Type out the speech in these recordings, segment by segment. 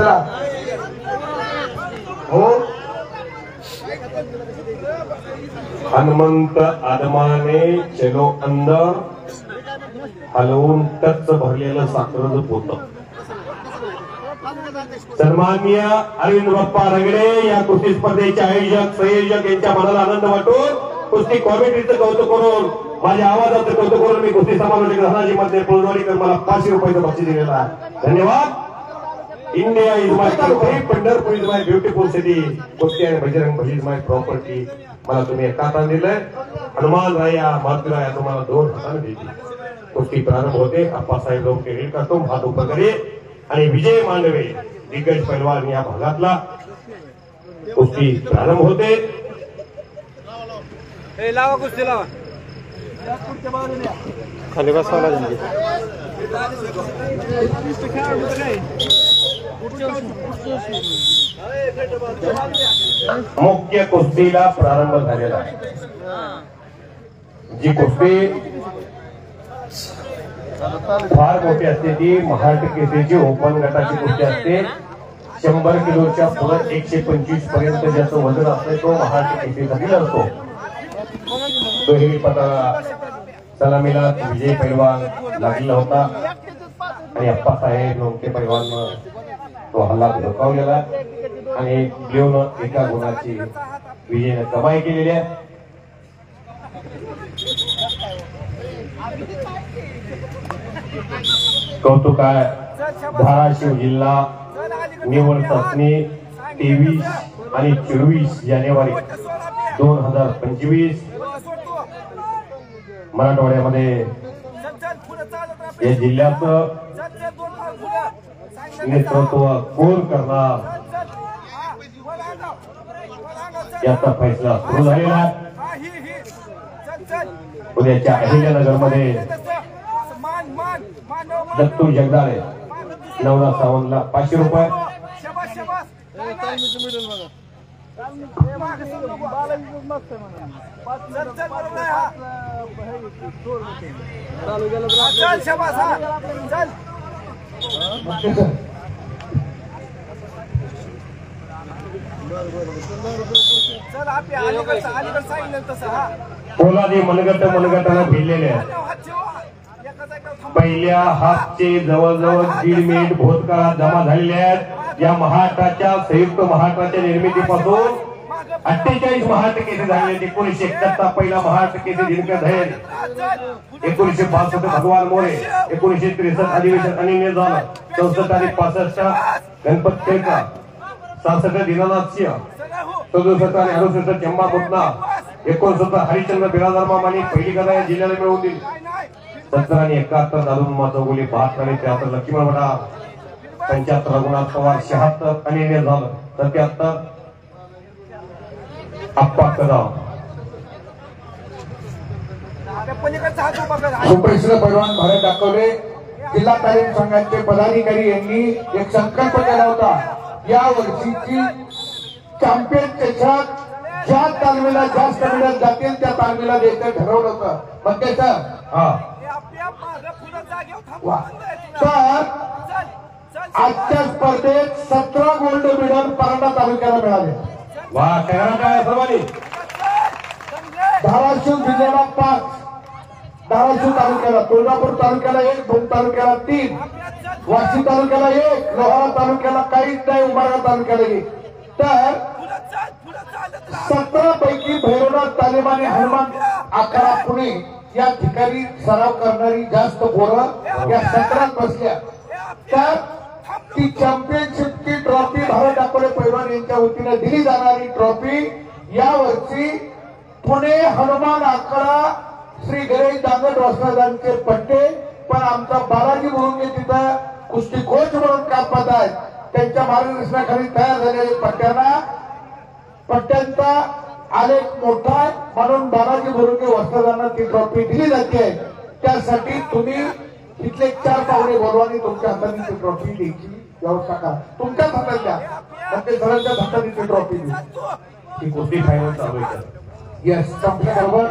चला हो हनुमंत आदमाने चलो अंदर हलवून टच भरलेलं साखरेचं पोतं. सन्माननीय अरविंद बाप्पा रगडे या कुस्ती स्पर्धेचे आयोजक संयोजक यांच्या मनाला आनंद वाटून कुस्ती कॉमेंट्रीचं कौतुक करून माझ्या आवाजाचं कौतुक करून मी कुस्ती समालोचक धनाजी मध्ये पुलवाडीकर मला 500 रुपयाचं बक्षीस दिलेलं आहे. धन्यवाद. India is my country, Pandharpur is my beautiful city, कुस्ती आणि Bajrang Bali is my property. मला तुम्ही एका हाताने दिलंय. हनुमान राया मातुराया तुम्हाला 2 हाताने देतील. कुस्ती प्रारंभ होते. आप्पासाहेब लोके रीड करतो हात उभा करे आणि विजय मांडवे दिग्गज पैलवान या भागातला कुस्ती प्रारंभ होते. लावा कुस्ती लावा खाली बसवाला जाईल. मुख्य कुस्तीला प्रारंभ झालेला आहे. जी कुस्ती फार मोठी असते ती महाराष्ट्र केसरीची ओपन गटाची कुस्ती असते. 100 किलोच्या पुढे 125 पर्यंत ज्याचं वजन असते तो महाराष्ट्र केसरीसाठी लढतो. दोन्ही पटाला सलामीला विजय पैलवान लागलेला होता आणि अप्पासाहेब लोके पैलवान तो हल्ला धोकावलेला आणि ब्ल्यूनं एका गुणाची विजयने कमाई केलेली आहे. कौतुक आहे. धाराशिव जिल्हा निवड चाचणी 23 आणि 24 जानेवारी 2025 मराठवाड्यामध्ये या जिल्ह्याचं नेतृत्व कोण करणार याचा फैसला सुरू झालेला आहे. उद्याच्या अहिल्यानगरमध्ये दत्तू जगदाळे नवनाथ सावंतला 500 रुपये. पोलादी मनगटाला भिडलेले आहेत. पहिल्या हाफचे जवळजवळ 1.5 मिनिट भूतकाळात जमा झालेले आहेत. या महाराष्ट्राच्या संयुक्त महाराष्ट्राच्या निर्मितीपासून 48 महाराष्ट्र केसरी झाले. 1971 पहिला महाराष्ट्र केसरी दिनकर धैर्य, 1962 भगवान मोरे, 1963 अधिवेशन अनिल झालं, 64 आणि 65 गणपत खेळकर, 66 दीनानाथ सिंह, 67 आणि 68 चंबा भूतना, 69 हरिश्चंद्र बिरादर मामानी पहिली गदा या जिल्ह्याला मिळवून दिली. 70 आणि 71 दादू चौगुले, 72 आणि 73 लक्ष्मण भटा, 75 रघुनाथ पवार, 76 अनिल झालं, 77 अप्पा कदम. सुप्रसिद्ध पैलवान भारत दाखवले. जिल्हा तालीम संघाचे पदाधिकारी यांनी एक संकल्प केला होता. या वर्षीची चॅम्पियन चषक ज्या तालमीला जास्त मिळत जातील त्या तालमीला द्यायचं ठरवलं होतं. मग त्याचं तर आजच्या स्पर्धेत 17 गोल्ड मेडल परांडा तालुक्याला मिळाले. धाराशिव जिल्ह्याला 5, धाराशिव तालुक्याला, तुळजापूर तालुक्याला 1, भूम तालुक्याला 3, वाशी तालुक्याला 1, लोहारा तालुक्याला काहीच नाही, उमरगा तालुक्याला 1. तर 17 पैकी भैरवनाथ तालीम आणि हनुमान आखाडा पुणे या ठिकाणी सराव करणारी जास्त पोरं या 17 बसल्या. तर ती चॅम्पियनशिपची ट्रॉफी भारत दाखवले पैलवान यांच्या वतीने दिली जाणारी ट्रॉफी यावर्षी पुणे हनुमान आखाडा श्री गणेश दांगट वस्त्रादांचे पट्टे. पण आमचा बालाजी मुरुंगे तिथं कुस्ती कोच म्हणून काम पाहत आहेत. त्यांच्या मार्गदर्शनाखाली तयार झालेल्या पट्ट्यांचा आलेख मोठा आहे म्हणून बालाजी मुरुंगे वस्त्रादांना ती ट्रॉफी दिली जाते. त्यासाठी तुम्ही इथले 4 पाहुणे बोलवानी तुमच्या हाताने ती ट्रॉफी द्यायची व्यवस्था करा. तुमच्याच हातात द्या, म्हणजे सरांच्या हाताने ती ट्रॉफी देऊ. ही कुस्ती फायनल चालू आहे. येस, संपल्याबरोबर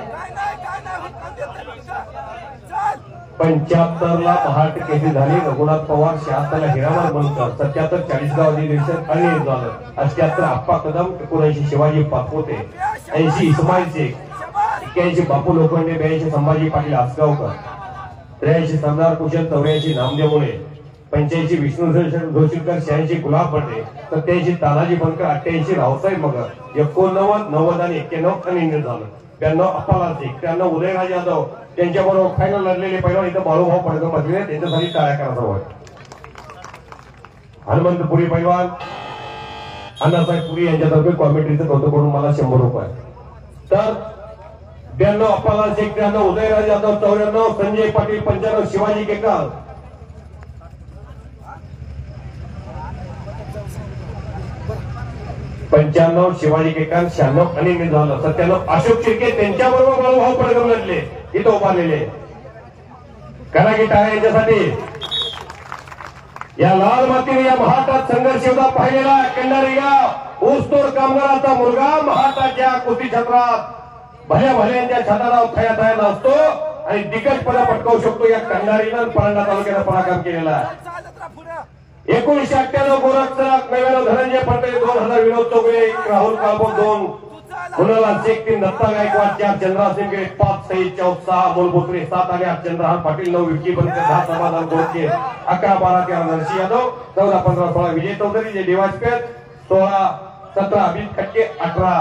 75 ला महाट केली झाली. रघुनाथ पवार 76 ला हिरामन बनकर, 77 चाळीसगाव अधिवेशन अनिल झालं, 78 आप्पा कदम, 79 शिवाजी पाचपोते, 80 इस्माईल शेख, 81 बापू लोखंडे, 82 संभाजी पाटील आसगावकर, 83 सरदार कुशल, 84 नामदेव मुळे, 85 विष्णू जोशीकर, 86 गुलाब भटे, 87 तानाजी बनकर, 88 रावसाहेब मगर, 89 90 आणि 91 अनिल झालं, 92 अप्पालाल शेख, 93 उदयराज यादव, त्यांच्याबरोबर फायनल लढलेले पैलवान इथं बाळूभाऊ पडकर बसले, त्यांच्यासाठी टाळ्या करायचा होय. हनुमंतपुरी पैलवान अण्णासाहेब पुरी यांच्यातर्फे कॉमेंट्रीचं कौतुक करून मला 100 रुपये. तर 92 अप्पालाल शेख, 93 उदयराज यादव, 94 संजय पाटील, 95 शिवाजी केकर, 95 शिवाजी केकर, 96 अनिल झालं, 97 अशोक शिर्के, त्यांच्याबरोबर बाळूभाऊ पडकर लढले, इथं उभारलेले. करा की टाळ्या यांच्यासाठी. या लाल मातीने या महाटात संघर्ष योद्धा पाहिलेला कंडारी गाव ऊसतोड कामगाराचा मुलगा महाटाच्या कुस्ती क्षेत्रात भल्या भल्यांच्या छताला थया थया नसतो आणि दिग्गजपणा पटकावू शकतो. या कंडारीनं परांडा तालुक्यानं पराक्रम केलेला आहे. 1998 गोरख सराफ, 99 धनंजय पटेल, 2000 विनोद चौगुले, राहुल काळभोर 2, कुणाला शेख 3, दत्ता गायकवाड 4, चंद्रा सिंगे 5, सईद चौक 6, मूलभूत्रे 7 आणि 8, चंद्रहार पाटील 9, विकी बनकर 10, समाधान गोडके 11, 12, 13 नरसिंह यादव, 14, 15, 16 विजय चौधरी, जे दिवाजपेठ 16, 17 अमित खटके, 18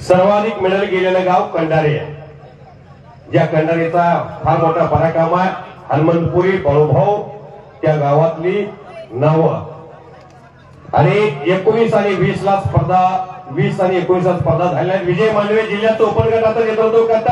सर्वाधिक मेडल गेलेलं गाव कंडारी आहे. ज्या कंडारीचा फार मोठा पराक्रम आहे. हनुमंतपुरी बाळूभाऊ त्या गावातली नावं आणि 19 आणि 20 ला स्पर्धा, 20 आणि 19 ला स्पर्धा झाल्या. विजय मांडवे जिल्ह्याचं ओपन गटाचं नेतृत्व करतात.